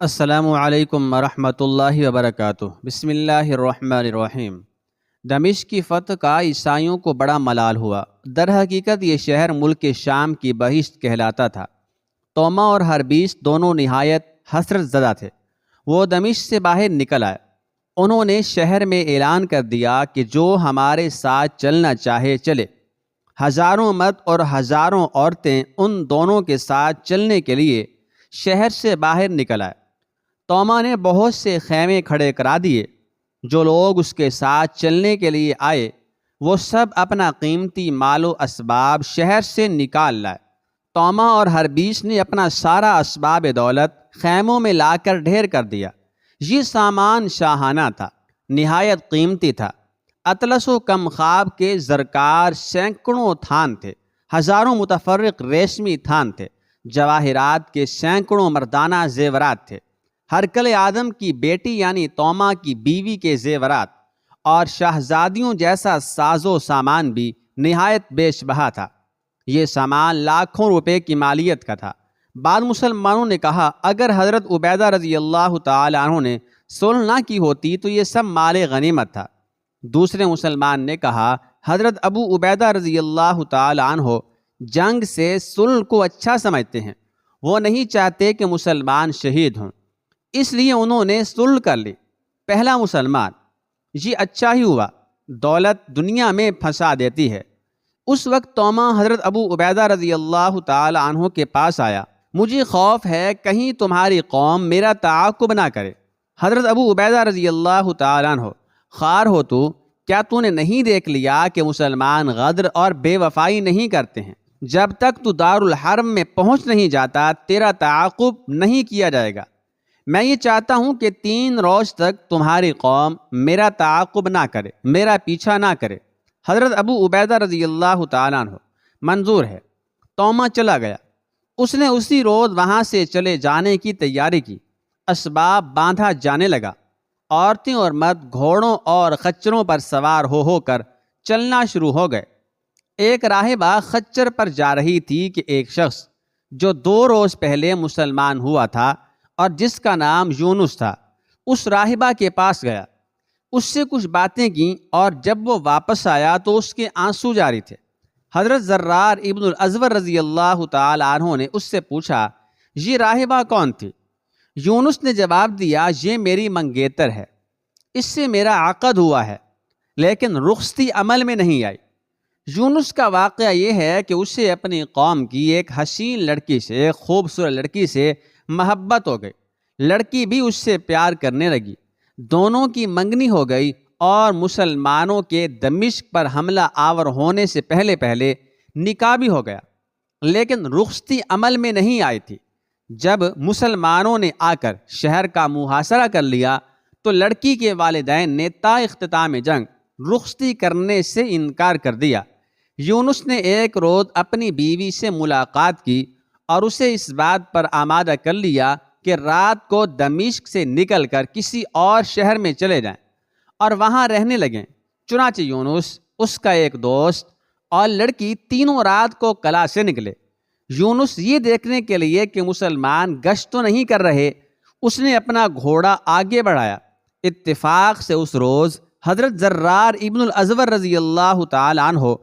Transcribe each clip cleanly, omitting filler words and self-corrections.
السلام علیکم ورحمۃ اللہ وبرکاتہ۔ بسم اللہ الرحمن الرحیم۔ دمشق کی فتح کا عیسائیوں کو بڑا ملال ہوا۔ در حقیقت یہ شہر ملک شام کی بہشت کہلاتا تھا۔ توما اور ہربیس دونوں نہایت حسرت زدہ تھے۔ وہ دمشق سے باہر نکل آئے۔ انہوں نے شہر میں اعلان کر دیا کہ جو ہمارے ساتھ چلنا چاہے چلے۔ ہزاروں مرد اور ہزاروں عورتیں ان دونوں کے ساتھ چلنے کے لیے شہر سے باہر نکل آئے۔ توما نے بہت سے خیمے کھڑے کرا دیے۔ جو لوگ اس کے ساتھ چلنے کے لیے آئے وہ سب اپنا قیمتی مال و اسباب شہر سے نکال لائے۔ توما اور ہربیس نے اپنا سارا اسباب دولت خیموں میں لا کر ڈھیر کر دیا۔ یہ سامان شاہانہ تھا، نہایت قیمتی تھا۔ اطلس و کم خواب کے زرکار سینکڑوں تھان تھے، ہزاروں متفرق ریشمی تھان تھے، جواہرات کے سینکڑوں مردانہ زیورات تھے، ہرکل آدم کی بیٹی یعنی توما کی بیوی کے زیورات اور شہزادیوں جیسا ساز و سامان بھی نہایت بیش بہا تھا۔ یہ سامان لاکھوں روپے کی مالیت کا تھا۔ بعض مسلمانوں نے کہا اگر حضرت عبیدہ رضی اللہ تعالی عنہ نے صلح نہ کی ہوتی تو یہ سب مال غنیمت تھا۔ دوسرے مسلمان نے کہا حضرت ابو عبیدہ رضی اللہ تعالی عنہ جنگ سے صلح کو اچھا سمجھتے ہیں، وہ نہیں چاہتے کہ مسلمان شہید ہوں، اس لیے انہوں نے صلح کر لی۔ پہلا مسلمان: یہ اچھا ہی ہوا، دولت دنیا میں پھنسا دیتی ہے۔ اس وقت توما حضرت ابو عبیدہ رضی اللہ تعالی عنہ کے پاس آیا۔ مجھے خوف ہے کہیں تمہاری قوم میرا تعاقب نہ کرے۔ حضرت ابو عبیدہ رضی اللہ تعالی عنہ: خار ہو تو، کیا تو نے نہیں دیکھ لیا کہ مسلمان غدر اور بے وفائی نہیں کرتے ہیں؟ جب تک تو دارالحرم میں پہنچ نہیں جاتا تیرا تعاقب نہیں کیا جائے گا۔ میں یہ چاہتا ہوں کہ 3 روز تک تمہاری قوم میرا تعاقب نہ کرے، میرا پیچھا نہ کرے۔ حضرت ابو عبیدہ رضی اللہ تعالیٰ عنہ: منظور ہے۔ توما چلا گیا۔ اس نے اسی روز وہاں سے چلے جانے کی تیاری کی۔ اسباب باندھا جانے لگا۔ عورتیں اور مرد گھوڑوں اور خچروں پر سوار ہو کر چلنا شروع ہو گئے۔ ایک راہبہ خچر پر جا رہی تھی کہ ایک شخص جو 2 روز پہلے مسلمان ہوا تھا اور جس کا نام یونس تھا اس راہبہ کے پاس گیا، اس سے کچھ باتیں کیں اور جب وہ واپس آیا تو اس کے آنسو جاری تھے۔ حضرت زرار ابن الازور رضی اللہ تعالی عنہ نے اس سے پوچھا یہ راہبہ کون تھی؟ یونس نے جواب دیا یہ میری منگیتر ہے، اس سے میرا عقد ہوا ہے لیکن رخصتی عمل میں نہیں آئی۔ یونس کا واقعہ یہ ہے کہ اسے اپنی قوم کی ایک حسین لڑکی سے، خوبصورت لڑکی سے محبت ہو گئی۔ لڑکی بھی اس سے پیار کرنے لگی۔ دونوں کی منگنی ہو گئی اور مسلمانوں کے دمشق پر حملہ آور ہونے سے پہلے نکاح بھی ہو گیا، لیکن رخصتی عمل میں نہیں آئی تھی۔ جب مسلمانوں نے آ کر شہر کا محاصرہ کر لیا تو لڑکی کے والدین نے تا اختتام جنگ رخصتی کرنے سے انکار کر دیا۔ یونس نے ایک روز اپنی بیوی سے ملاقات کی اور اسے اس بات پر آمادہ کر لیا کہ رات کو دمشق سے نکل کر کسی اور شہر میں چلے جائیں اور وہاں رہنے لگیں۔ چنانچہ یونس، اس کا ایک دوست اور لڑکی تینوں رات کو قلعہ سے نکلے۔ یونس یہ دیکھنے کے لیے کہ مسلمان گشت تو نہیں کر رہے، اس نے اپنا گھوڑا آگے بڑھایا۔ اتفاق سے اس روز حضرت زرار ابن الازور رضی اللہ تعالی عنہ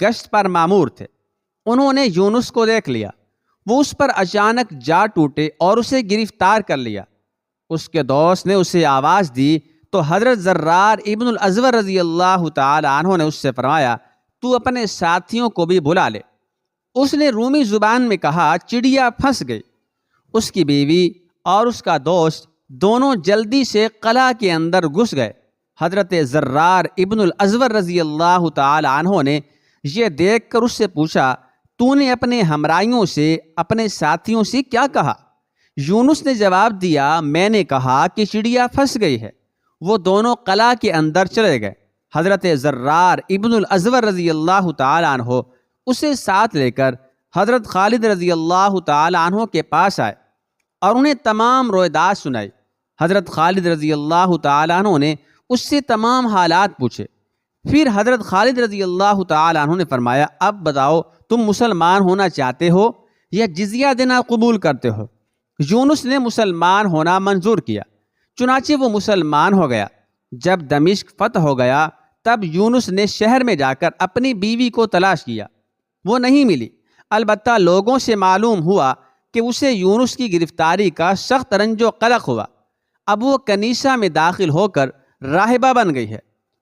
گشت پر مامور تھے۔ انہوں نے یونس کو دیکھ لیا۔ وہ اس پر اچانک جا ٹوٹے اور اسے گرفتار کر لیا۔ اس کے دوست نے اسے آواز دی تو حضرت زرار ابن الازور رضی اللہ تعالی عنہ نے اس سے فرمایا تو اپنے ساتھیوں کو بھی بلا لے۔ اس نے رومی زبان میں کہا چڑیا پھنس گئی۔ اس کی بیوی اور اس کا دوست دونوں جلدی سے قلعہ کے اندر گھس گئے۔ حضرت زرار ابن الازور رضی اللہ تعالی عنہ نے یہ دیکھ کر اس سے پوچھا تو نے اپنے ہمراہیوں سے، اپنے ساتھیوں سے کیا کہا؟ یونس نے جواب دیا میں نے کہا کہ چڑیا پھنس گئی ہے۔ وہ دونوں قلعہ کے اندر چلے گئے۔ حضرت زرار ابن الازور رضی اللہ تعالی عنہ اسے ساتھ لے کر حضرت خالد رضی اللہ تعالی عنہ کے پاس آئے اور انہیں تمام رویداد سنائی۔ حضرت خالد رضی اللہ تعالی عنہ نے اس سے تمام حالات پوچھے۔ پھر حضرت خالد رضی اللہ تعالی عنہ نے فرمایا اب بتاؤ تم مسلمان ہونا چاہتے ہو یا جزیہ دینا قبول کرتے ہو؟ یونس نے مسلمان ہونا منظور کیا، چنانچہ وہ مسلمان ہو گیا۔ جب دمشق فتح ہو گیا تب یونس نے شہر میں جا کر اپنی بیوی کو تلاش کیا، وہ نہیں ملی۔ البتہ لوگوں سے معلوم ہوا کہ اسے یونس کی گرفتاری کا سخت رنج و قلق ہوا۔ اب وہ کنیسہ میں داخل ہو کر راہبہ بن گئی ہے۔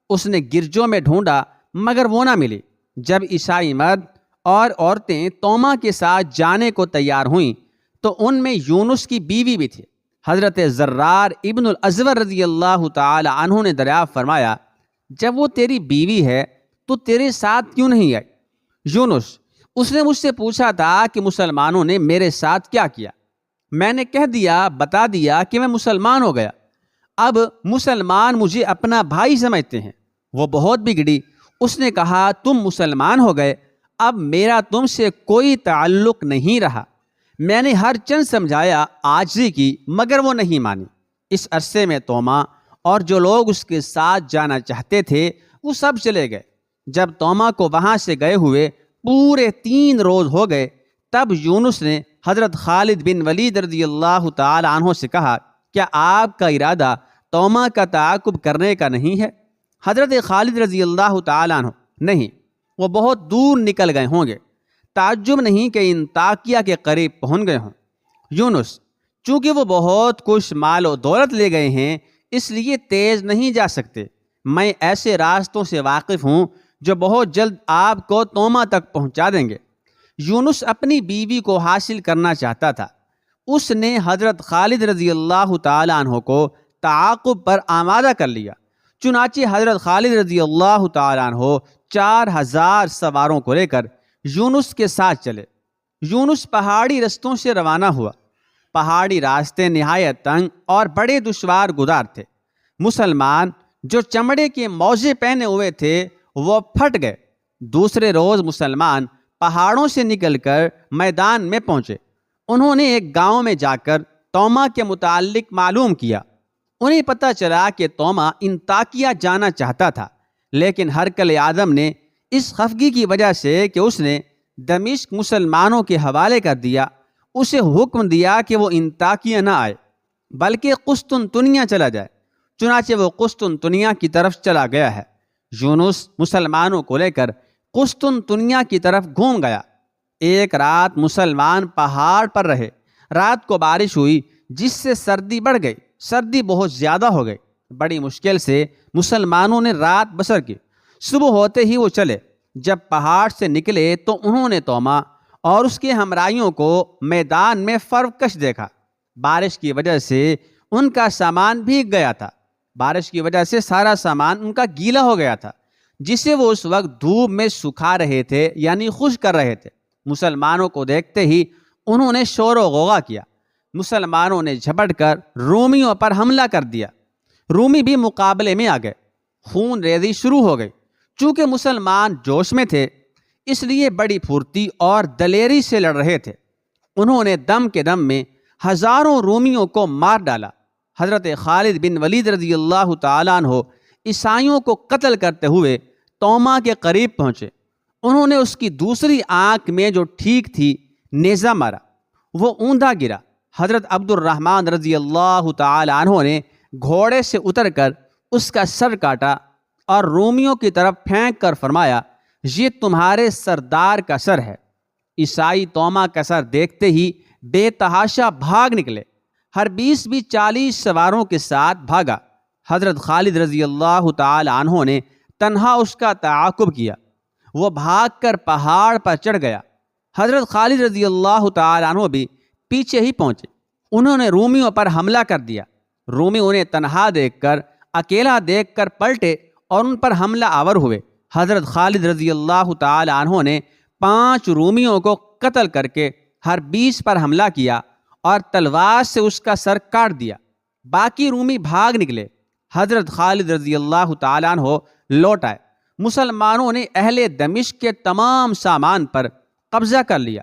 اس نے گرجوں میں ڈھونڈا مگر وہ نہ ملی۔ جب عیسائی مرد اور عورتیں توما کے ساتھ جانے کو تیار ہوئیں تو ان میں یونس کی بیوی بھی تھی۔ حضرت زرار ابن الازور رضی اللہ تعالی عنہ نے دریافت فرمایا، جب وہ تیری بیوی ہے تو تیرے ساتھ کیوں نہیں آئی؟ یونس: اس نے مجھ سے پوچھا تھا کہ مسلمانوں نے میرے ساتھ کیا کیا، میں نے کہہ دیا، بتا دیا کہ میں مسلمان ہو گیا۔ اب مسلمان مجھے اپنا بھائی سمجھتے ہیں۔ وہ بہت بگڑی۔ اس نے کہا، تم مسلمان ہو گئے، اب میرا تم سے کوئی تعلق نہیں رہا۔ میں نے ہر چند سمجھایا، عاجزی کی، مگر وہ نہیں مانی۔ اس عرصے میں توما اور جو لوگ اس کے ساتھ جانا چاہتے تھے وہ سب چلے گئے۔ جب توما کو وہاں سے گئے ہوئے پورے 3 روز ہو گئے تب یونس نے حضرت خالد بن ولید رضی اللہ تعالی عنہ سے کہا، کیا آپ کا ارادہ توما کا تعاقب کرنے کا نہیں ہے؟ حضرت خالد رضی اللہ تعالی عنہ: نہیں، وہ بہت دور نکل گئے ہوں گے، تعجب نہیں کہ انطاکیہ کے قریب پہنچ گئے ہوں۔ یونس: چونکہ وہ بہت کچھ مال و دولت لے گئے ہیں اس لیے تیز نہیں جا سکتے۔ میں ایسے راستوں سے واقف ہوں جو بہت جلد آپ کو توما تک پہنچا دیں گے۔ یونس اپنی بیوی کو حاصل کرنا چاہتا تھا۔ اس نے حضرت خالد رضی اللہ تعالی عنہ کو تعاقب پر آمادہ کر لیا۔ چنانچہ حضرت خالد رضی اللہ تعالی عنہ 4000 سواروں کو لے کر یونس کے ساتھ چلے۔ یونس پہاڑی رستوں سے روانہ ہوا۔ پہاڑی راستے نہایت تنگ اور بڑے دشوار گزار تھے۔ مسلمان جو چمڑے کے موزے پہنے ہوئے تھے وہ پھٹ گئے۔ دوسرے روز مسلمان پہاڑوں سے نکل کر میدان میں پہنچے۔ انہوں نے ایک گاؤں میں جا کر توما کے متعلق معلوم کیا۔ انہیں پتہ چلا کہ توما انطاکیہ جانا چاہتا تھا، لیکن ہرقل آدم نے اس خفگی کی وجہ سے کہ اس نے دمشق مسلمانوں کے حوالے کر دیا، اسے حکم دیا کہ وہ انطاکیہ نہ آئے بلکہ قسطنطنیہ چلا جائے۔ چنانچہ وہ قسطنطنیہ کی طرف چلا گیا ہے۔ یونس مسلمانوں کو لے کر قسطنطنیہ کی طرف گھوم گیا۔ ایک رات مسلمان پہاڑ پر رہے۔ رات کو بارش ہوئی جس سے سردی بڑھ گئی۔ سردی بہت زیادہ ہو گئی۔ بڑی مشکل سے مسلمانوں نے رات بسر کی۔ صبح ہوتے ہی وہ چلے۔ جب پہاڑ سے نکلے تو انہوں نے توما اور اس کے ہمراہیوں کو میدان میں فرکش دیکھا۔ بارش کی وجہ سے ان کا سامان بھیگ گیا تھا۔ بارش کی وجہ سے سارا سامان ان کا گیلا ہو گیا تھا جسے وہ اس وقت دھوپ میں سکھا رہے تھے، یعنی خشک کر رہے تھے۔ مسلمانوں کو دیکھتے ہی انہوں نے شور و غوغا کیا۔ مسلمانوں نے جھپٹ کر رومیوں پر حملہ کر دیا۔ رومی بھی مقابلے میں آ گئے۔ خون ریزی شروع ہو گئی۔ چونکہ مسلمان جوش میں تھے اس لیے بڑی پھرتی اور دلیری سے لڑ رہے تھے۔ انہوں نے دم کے دم میں ہزاروں رومیوں کو مار ڈالا۔ حضرت خالد بن ولید رضی اللہ تعالیٰ عنہ عیسائیوں کو قتل کرتے ہوئے توما کے قریب پہنچے۔ انہوں نے اس کی دوسری آنکھ میں جو ٹھیک تھی نیزہ مارا، وہ اوندا گرا۔ حضرت عبد الرحمن رضی اللہ تعالی عنہ نے گھوڑے سے اتر کر اس کا سر کاٹا اور رومیوں کی طرف پھینک کر فرمایا، یہ تمہارے سردار کا سر ہے۔ عیسائی توما کا سر دیکھتے ہی بے تحاشا بھاگ نکلے۔ ہر 20 بھی 40 سواروں کے ساتھ بھاگا۔ حضرت خالد رضی اللہ تعالی عنہ نے تنہا اس کا تعاقب کیا۔ وہ بھاگ کر پہاڑ پر چڑھ گیا۔ حضرت خالد رضی اللہ تعالی عنہ بھی پیچھے ہی پہنچے۔ انہوں نے رومیوں پر حملہ کر دیا۔ رومی انہیں تنہا دیکھ کر، اکیلا دیکھ کر پلٹے اور ان پر حملہ آور ہوئے۔ حضرت خالد رضی اللہ تعالی عنہ نے 5 رومیوں کو قتل کر کے ہر 20 پر حملہ کیا اور تلوار سے اس کا سر کاٹ دیا۔ باقی رومی بھاگ نکلے۔ حضرت خالد رضی اللہ تعالیٰ عنہ لوٹ آئے۔ مسلمانوں نے اہل دمشق کے تمام سامان پر قبضہ کر لیا۔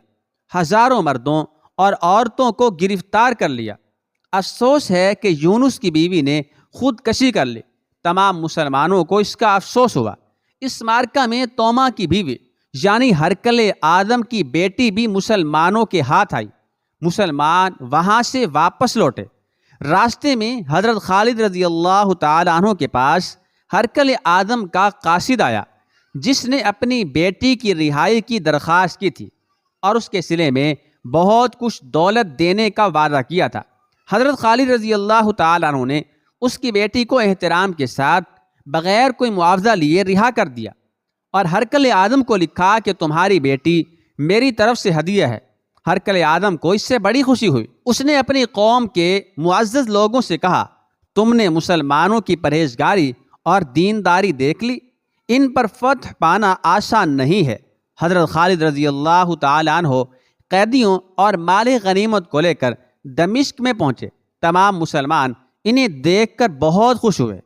ہزاروں مردوں اور عورتوں کو گرفتار کر لیا۔ افسوس ہے کہ یونس کی بیوی نے خودکشی کر لی۔ تمام مسلمانوں کو اس کا افسوس ہوا۔ اس معرکہ میں توما کی بیوی یعنی ہرقل آدم کی بیٹی بھی مسلمانوں کے ہاتھ آئی۔ مسلمان وہاں سے واپس لوٹے۔ راستے میں حضرت خالد رضی اللہ تعالیٰ عنہ کے پاس ہرکل آدم کا قاصد آیا، جس نے اپنی بیٹی کی رہائی کی درخواست کی تھی اور اس کے صلے میں بہت کچھ دولت دینے کا وعدہ کیا تھا۔ حضرت خالد رضی اللہ تعالیٰ عنہ نے اس کی بیٹی کو احترام کے ساتھ بغیر کوئی معاوضہ لیے رہا کر دیا اور ہرکل آدم کو لکھا کہ تمہاری بیٹی میری طرف سے ہدیہ ہے۔ ہرکل آدم کو اس سے بڑی خوشی ہوئی۔ اس نے اپنی قوم کے معزز لوگوں سے کہا، تم نے مسلمانوں کی پرہیزگاری اور دینداری دیکھ لی، ان پر فتح پانا آسان نہیں ہے۔ حضرت خالد رضی اللہ تعالیٰ عنہ قیدیوں اور مال غنیمت کو لے کر دمشق میں پہنچے۔ تمام مسلمان انہیں دیکھ کر بہت خوش ہوئے۔